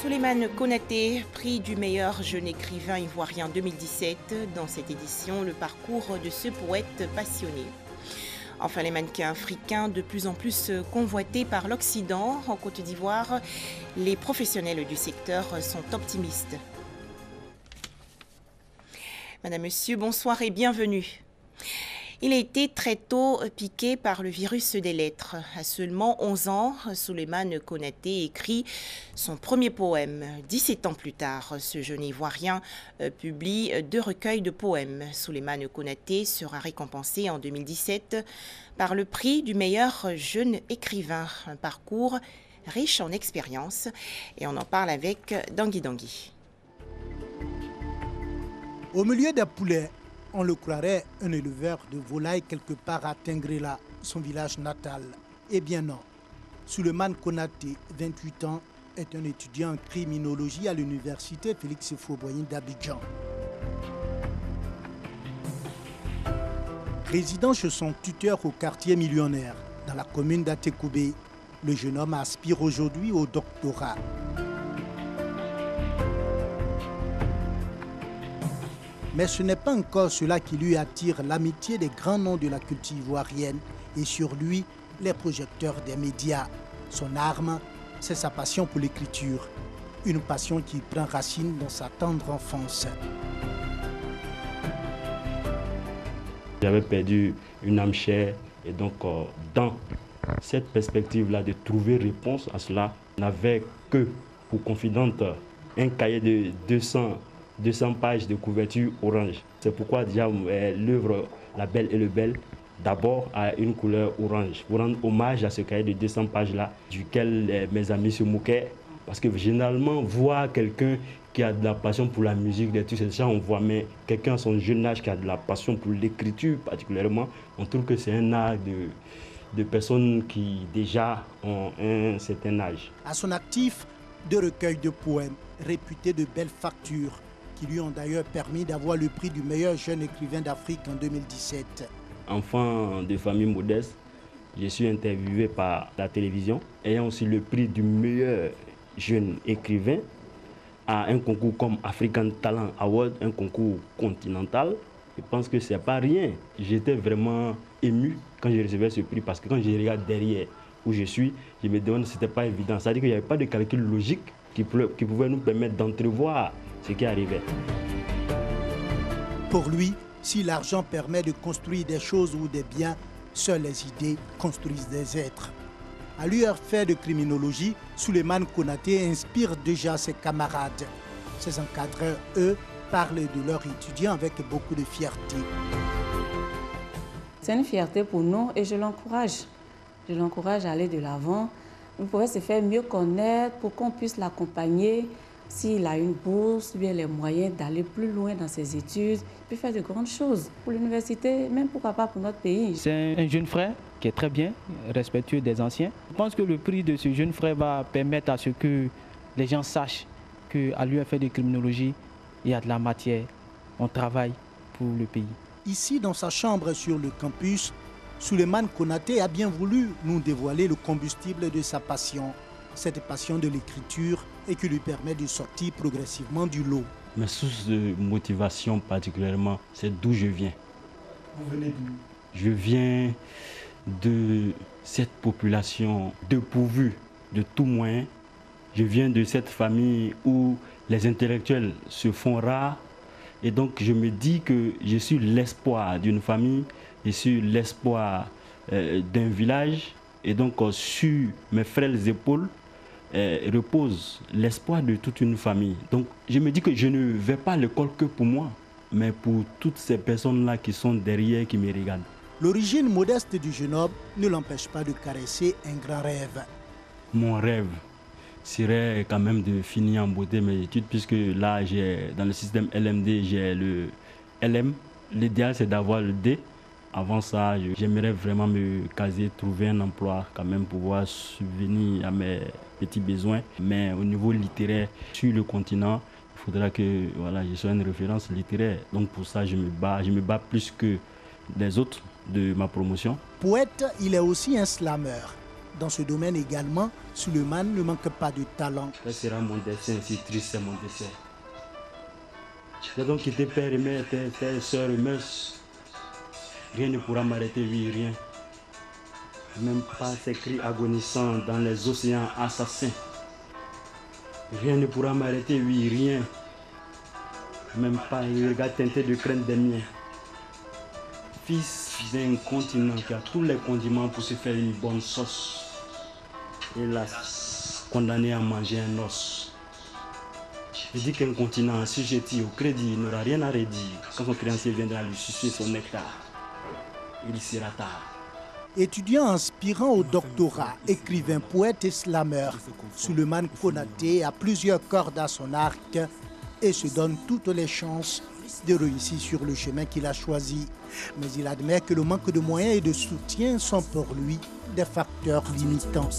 Souleymane Konaté, prix du meilleur jeune écrivain ivoirien 2017. Dans cette édition, le parcours de ce poète passionné. Enfin, les mannequins africains de plus en plus convoités par l'Occident. En Côte d'Ivoire, les professionnels du secteur sont optimistes. Madame, Monsieur, bonsoir et bienvenue. Il a été très tôt piqué par le virus des lettres. À seulement 11 ans, Souleymane Konaté écrit son premier poème. 17 ans plus tard, ce jeune Ivoirien publie 2 recueils de poèmes. Souleymane Konaté sera récompensé en 2017 par le prix du meilleur jeune écrivain. Un parcours riche en expérience. Et on en parle avec Dangui Dangui. Au milieu des poulets, on le croirait un éleveur de volailles quelque part à Tengrela, son village natal. Eh bien non. Souleymane Konaté, 28 ans, est un étudiant en criminologie à l'université Félix Houphouët-Boigny d'Abidjan. Résidant chez son tuteur au quartier millionnaire, dans la commune d'Atekoubé, le jeune homme aspire aujourd'hui au doctorat. Mais ce n'est pas encore cela qui lui attire l'amitié des grands noms de la culture ivoirienne et sur lui, les projecteurs des médias. Son arme, c'est sa passion pour l'écriture. Une passion qui prend racine dans sa tendre enfance. J'avais perdu une âme chère et donc dans cette perspective-là de trouver réponse à cela, on n'avait que pour confidente un cahier de 200 pages de couverture orange. C'est pourquoi déjà l'œuvre La Belle et le Bel d'abord a une couleur orange pour rendre hommage à ce cahier de 200 pages-là duquel mes amis se moquaient. Parce que généralement, voir quelqu'un qui a de la passion pour la musique, tout ça, on voit, mais quelqu'un à son jeune âge qui a de la passion pour l'écriture particulièrement, on trouve que c'est un art de personnes qui déjà ont un certain âge. À son actif, 2 recueils de poèmes réputés de belle facture, qui lui ont d'ailleurs permis d'avoir le prix du meilleur jeune écrivain d'Afrique en 2017. Enfant de famille modeste, je suis interviewé par la télévision, ayant aussi le prix du meilleur jeune écrivain à un concours comme African Talent Award, un concours continental. Je pense que c'est pas rien. J'étais vraiment ému quand je recevais ce prix parce que quand je regarde derrière où je suis, je me demande si c'était pas évident. C'est-à-dire qu'il n'y avait pas de calcul logique qui pouvait nous permettre d'entrevoir ce qui arrivait. Pour lui, si l'argent permet de construire des choses ou des biens, seules les idées construisent des êtres. À l'UFR de criminologie, Souleymane Konaté inspire déjà ses camarades. Ses encadreurs, eux, parlent de leurs étudiants avec beaucoup de fierté. C'est une fierté pour nous et je l'encourage. Je l'encourage à aller de l'avant. Il pourrait se faire mieux connaître pour qu'on puisse l'accompagner. S'il a une bourse, bien les moyens d'aller plus loin dans ses études, il peut faire de grandes choses pour l'université, même pourquoi pas pour notre pays. C'est un jeune frère qui est très bien, respectueux des anciens. Je pense que le prix de ce jeune frère va permettre à ce que les gens sachent qu'à l'UFR de criminologie, il y a de la matière, on travaille pour le pays. Ici, dans sa chambre sur le campus, Souleymane Konaté a bien voulu nous dévoiler le combustible de sa passion. Cette passion de l'écriture et qui lui permet de sortir progressivement du lot. Mes sources de motivation particulièrement, c'est d'où je viens. Vous venez d'où? Je viens de cette population dépourvue de tout moyen. Je viens de cette famille où les intellectuels se font rares. Et donc je me dis que je suis l'espoir d'une famille, je suis l'espoir d'un village. Et donc sur mes frêles épaules repose l'espoir de toute une famille. Donc je me dis que je ne vais pas à l'école que pour moi, mais pour toutes ces personnes-là qui sont derrière, qui me regardent. L'origine modeste du jeune homme ne l'empêche pas de caresser un grand rêve. Mon rêve serait quand même de finir en beauté mes études, puisque là, dans le système LMD, j'ai le LM. L'idéal, c'est d'avoir le D. Avant ça, j'aimerais vraiment me caser, trouver un emploi, quand même pouvoir subvenir à mes petits besoins. Mais au niveau littéraire, sur le continent, il faudra que je sois une référence littéraire. Donc pour ça, je me bats plus que les autres de ma promotion. Poète, il est aussi un slammer. Dans ce domaine également, Souleymane ne manque pas de talent. Ça sera mon dessin, si triste c'est mon dessin. J'ai donc quitté père et mère, père, soeur et mère. Rien ne pourra m'arrêter, oui, rien. Même pas ces cris agonisants dans les océans assassins. Rien ne pourra m'arrêter, oui, rien. Même pas un regard teinté de crainte des miens. Fils d'un continent qui a tous les condiments pour se faire une bonne sauce. Hélas, condamné à manger un os. Je dis qu'un continent assujetti au crédit n'aura rien à redire quand son créancier viendra lui sucer son nectar. Il sera tard. Étudiant aspirant au doctorat, écrivain, poète et slameur, Souleymane Konaté a plusieurs cordes à son arc et se donne toutes les chances de réussir sur le chemin qu'il a choisi. Mais il admet que le manque de moyens et de soutien sont pour lui des facteurs limitants.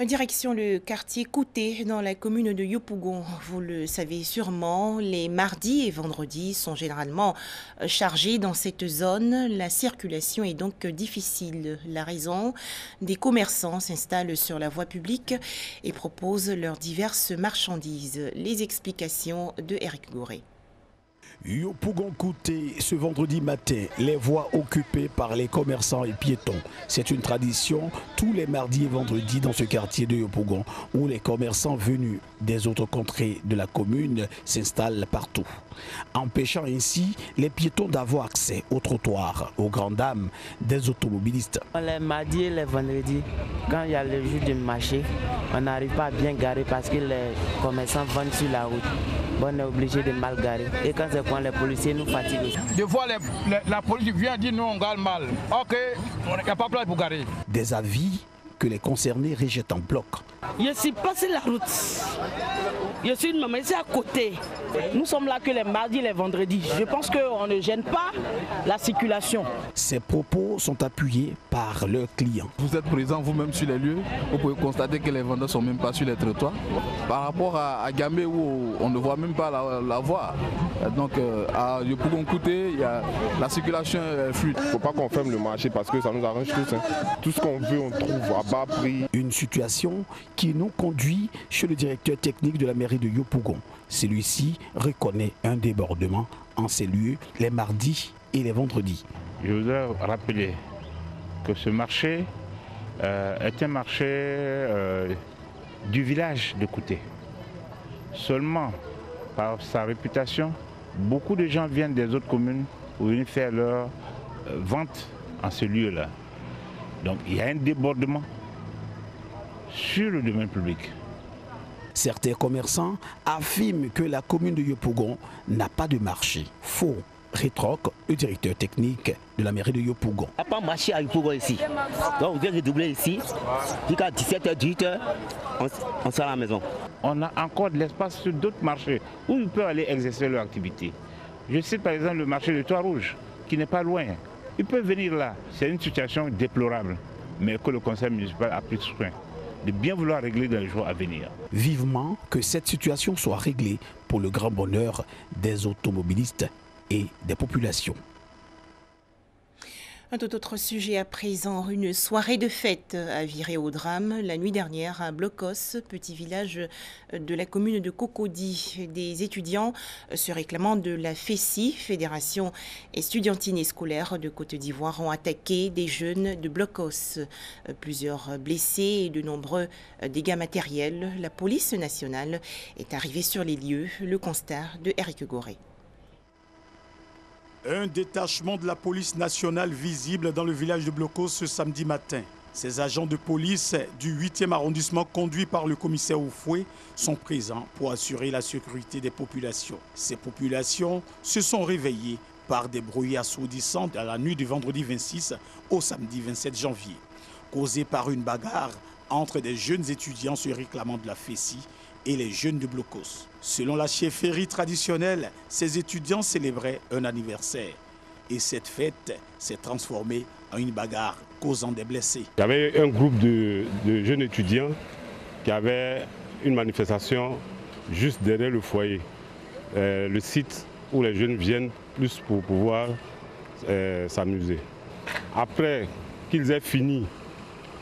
Direction le quartier Kouté dans la commune de Yopougon. Vous le savez sûrement, les mardis et vendredis sont généralement chargés dans cette zone. La circulation est donc difficile. La raison, des commerçants s'installent sur la voie publique et proposent leurs diverses marchandises. Les explications de Eric Goré. Yopougon Kouté, ce vendredi matin, les voies occupées par les commerçants et piétons. C'est une tradition tous les mardis et vendredis dans ce quartier de Yopougon où les commerçants venus des autres contrées de la commune s'installent partout, empêchant ainsi les piétons d'avoir accès au trottoir, aux grandes dames des automobilistes. Les mardis et les vendredis, quand il y a le jour du marché, on n'arrive pas à bien garer parce que les commerçants vendent sur la route. On est obligé de mal garer. Et quand c'est quand les policiers nous fatiguent. Des fois, la police vient dire nous on gare mal. Ok, il n'y a pas de place pour garer. Des avis que les concernés rejettent en bloc. Je suis passé la route. Je suis une maman ici à côté. Nous sommes là que les mardis et les vendredis. Je pense qu'on ne gêne pas la circulation. Ces propos sont appuyés par leurs clients. Vous êtes présent vous-même sur les lieux. Vous pouvez constater que les vendeurs ne sont même pas sur les trottoirs. Par rapport à Gamé où on ne voit même pas la voie. Donc à Yopougon Kouté, la circulation est fluide. Il ne faut pas qu'on ferme le marché parce que ça nous arrange tous. Tout ce qu'on veut, on trouve à bas prix. Une situation qui nous conduit chez le directeur technique de la mairie de Yopougon. Celui-ci reconnaît un débordement en ces lieux les mardis et les vendredis. Je voudrais rappeler que ce marché est un marché du village de Kouté. Seulement par sa réputation, beaucoup de gens viennent des autres communes pour venir faire leur vente en ce lieu-là. Donc il y a un débordement sur le domaine public. Certains commerçants affirment que la commune de Yopougon n'a pas de marché. Faux, rétroque le directeur technique de la mairie de Yopougon. Il n'y a pas de marché à Yopougon ici. Donc on vient de doubler ici. Jusqu'à 17h, 18h, on sort à la maison. On a encore de l'espace sur d'autres marchés où ils peuvent aller exercer leur activité. Je cite par exemple le marché de Trois-Rouges, qui n'est pas loin. Ils peuvent venir là. C'est une situation déplorable, mais que le conseil municipal a pris soin de bien vouloir régler dans les jours à venir. Vivement que cette situation soit réglée pour le grand bonheur des automobilistes et des populations. Un tout autre sujet à présent, une soirée de fête a viré au drame la nuit dernière à Blocos, petit village de la commune de Cocody. Des étudiants se réclamant de la FESI, Fédération estudiantine et scolaire de Côte d'Ivoire, ont attaqué des jeunes de Blocos. Plusieurs blessés et de nombreux dégâts matériels. La police nationale est arrivée sur les lieux. Le constat de Eric Goré. Un détachement de la police nationale visible dans le village de Blocos ce samedi matin. Ces agents de police du 8e arrondissement conduits par le commissaire Oufoué sont présents pour assurer la sécurité des populations. Ces populations se sont réveillées par des bruits assourdissants à la nuit du vendredi 26 au samedi 27 janvier, causés par une bagarre entre des jeunes étudiants se réclamant de la FESI et les jeunes de Blocos. Selon la chefferie traditionnelle, ces étudiants célébraient un anniversaire. Et cette fête s'est transformée en une bagarre causant des blessés. Il y avait un groupe de jeunes étudiants qui avaient une manifestation juste derrière le foyer. Le site où les jeunes viennent plus pour pouvoir s'amuser. Après qu'ils aient fini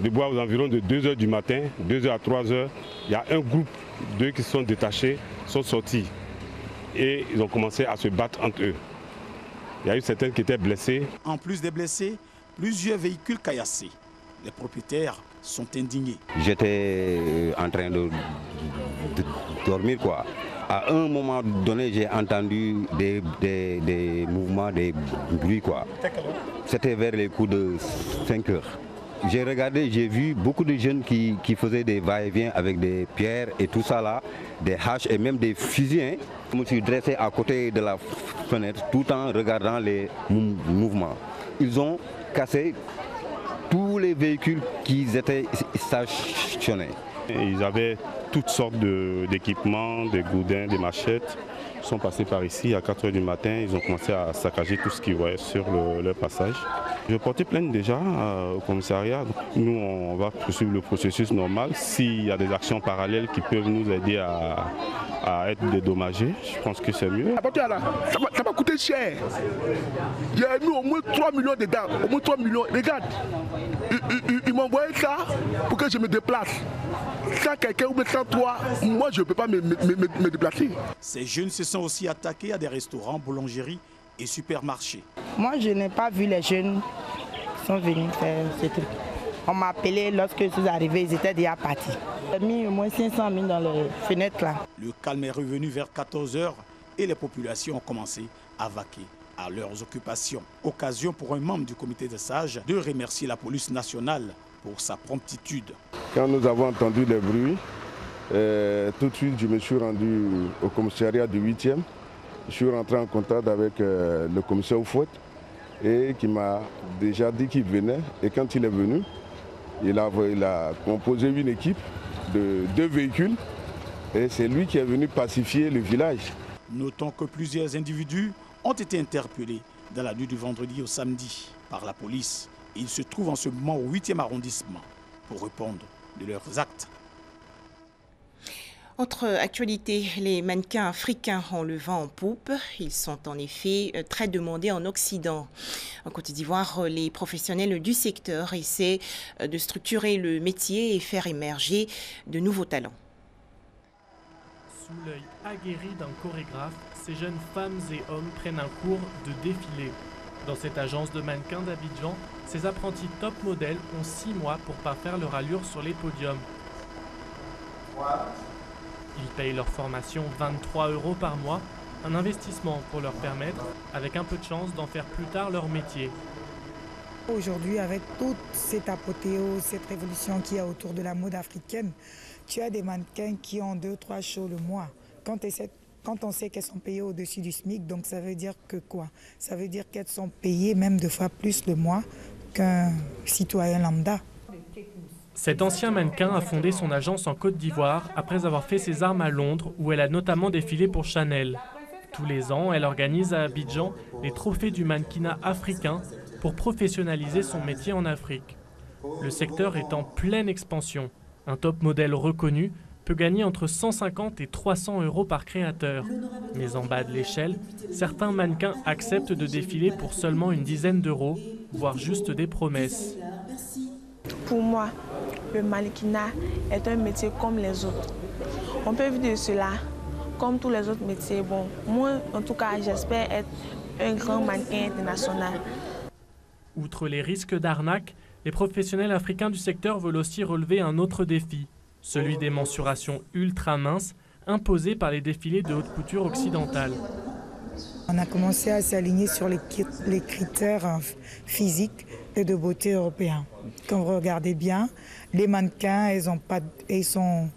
de boire aux environs de 2 h du matin, 2 h à 3 h, il y a un groupe d'eux qui sont détachés, sont sortis et ils ont commencé à se battre entre eux. Il y a eu certains qui étaient blessés. En plus des blessés, plusieurs véhicules caillassés. Les propriétaires sont indignés. J'étais en train de dormir quoi. À un moment donné, j'ai entendu des mouvements, des bruits quoi. C'était vers les coups de 5 h. J'ai regardé, j'ai vu beaucoup de jeunes qui faisaient des va-et-vient avec des pierres et tout ça là, des haches et même des fusils. Hein. Je me suis dressé à côté de la fenêtre tout en regardant les mouvements. Ils ont cassé tous les véhicules qui étaient stationnés. Ils avaient toutes sortes d'équipements, des goudins, des machettes. Ils sont passés par ici à 4 h du matin. Ils ont commencé à saccager tout ce qu'ils voyaient sur leur passage. Je portais plainte déjà au commissariat. Nous, on va poursuivre le processus normal. S'il y a des actions parallèles qui peuvent nous aider à être dédommagés, je pense que c'est mieux. Ça va coûter cher. Il y a eu au moins 3 millions dedans. Au moins 3 millions. Regarde, ils m'ont envoyé ça pour que je me déplace. Sans quelqu'un ou sans toi, moi je ne peux pas me déplacer. Ces jeunes se sont aussi attaqués à des restaurants, boulangeries et supermarchés. Moi je n'ai pas vu les jeunes qui sont venus faire ce truc. On m'a appelé lorsque je suis arrivé, ils étaient déjà partis. J'ai mis au moins 500 000 dans les fenêtres là. Le calme est revenu vers 14 h et les populations ont commencé à vaquer à leurs occupations. Occasion pour un membre du comité des sages de remercier la police nationale pour sa promptitude. Quand nous avons entendu les bruits, tout de suite je me suis rendu au commissariat du 8e. Je suis rentré en contact avec le commissaire Oufouet et qui m'a déjà dit qu'il venait. Et quand il est venu, il a composé une équipe de 2 véhicules et c'est lui qui est venu pacifier le village. Notons que plusieurs individus ont été interpellés dans la nuit du vendredi au samedi par la police. Ils se trouvent en ce moment au 8e arrondissement pour répondre de leurs actes. Autre actualité, les mannequins africains ont le vent en poupe. Ils sont en effet très demandés en Occident. En Côte d'Ivoire, les professionnels du secteur essaient de structurer le métier et faire émerger de nouveaux talents. Sous l'œil aguerri d'un chorégraphe, ces jeunes femmes et hommes prennent un cours de défilé. Dans cette agence de mannequins d'Abidjan, ces apprentis top modèles ont 6 mois pour parfaire leur allure sur les podiums. Ils payent leur formation 23 € par mois, un investissement pour leur permettre, avec un peu de chance, d'en faire plus tard leur métier. Aujourd'hui, avec toute cette apothéose, cette révolution qu'il y a autour de la mode africaine, tu as des mannequins qui ont 2-3 shows le mois. Quand on sait qu'elles sont payées au-dessus du SMIC, donc ça veut dire que quoi? Ça veut dire qu'elles sont payées même 2 fois plus le mois qu'un citoyen lambda. Cet ancien mannequin a fondé son agence en Côte d'Ivoire après avoir fait ses armes à Londres, où elle a notamment défilé pour Chanel. Tous les ans, elle organise à Abidjan les trophées du mannequinat africain pour professionnaliser son métier en Afrique. Le secteur est en pleine expansion. Un top modèle reconnu peut gagner entre 150 et 300 € par créateur. Mais en bas de l'échelle, certains mannequins acceptent de défiler pour seulement une dizaine d'euros, voire juste des promesses. Pour moi, le mannequinat est un métier comme les autres. On peut vivre de cela comme tous les autres métiers. Bon, moi, en tout cas, j'espère être un grand mannequin international. Outre les risques d'arnaque, les professionnels africains du secteur veulent aussi relever un autre défi, celui des mensurations ultra minces imposées par les défilés de haute couture occidentale. On a commencé à s'aligner sur les critères physiques et de beauté européens. Quand vous regardez bien, les mannequins, elles sont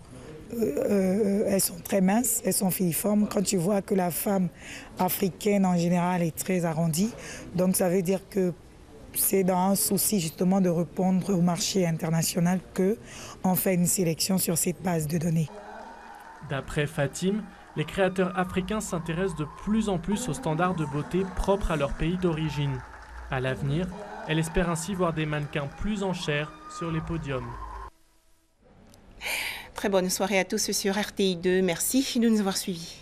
très minces, elles sont filiformes. Quand tu vois que la femme africaine en général est très arrondie, donc ça veut dire que c'est dans un souci justement de répondre au marché international qu'on fait une sélection sur cette base de données. D'après Fatim, les créateurs africains s'intéressent de plus en plus aux standards de beauté propres à leur pays d'origine. À l'avenir, elle espère ainsi voir des mannequins plus en chair sur les podiums. Très bonne soirée à tous sur RTI2. Merci de nous avoir suivis.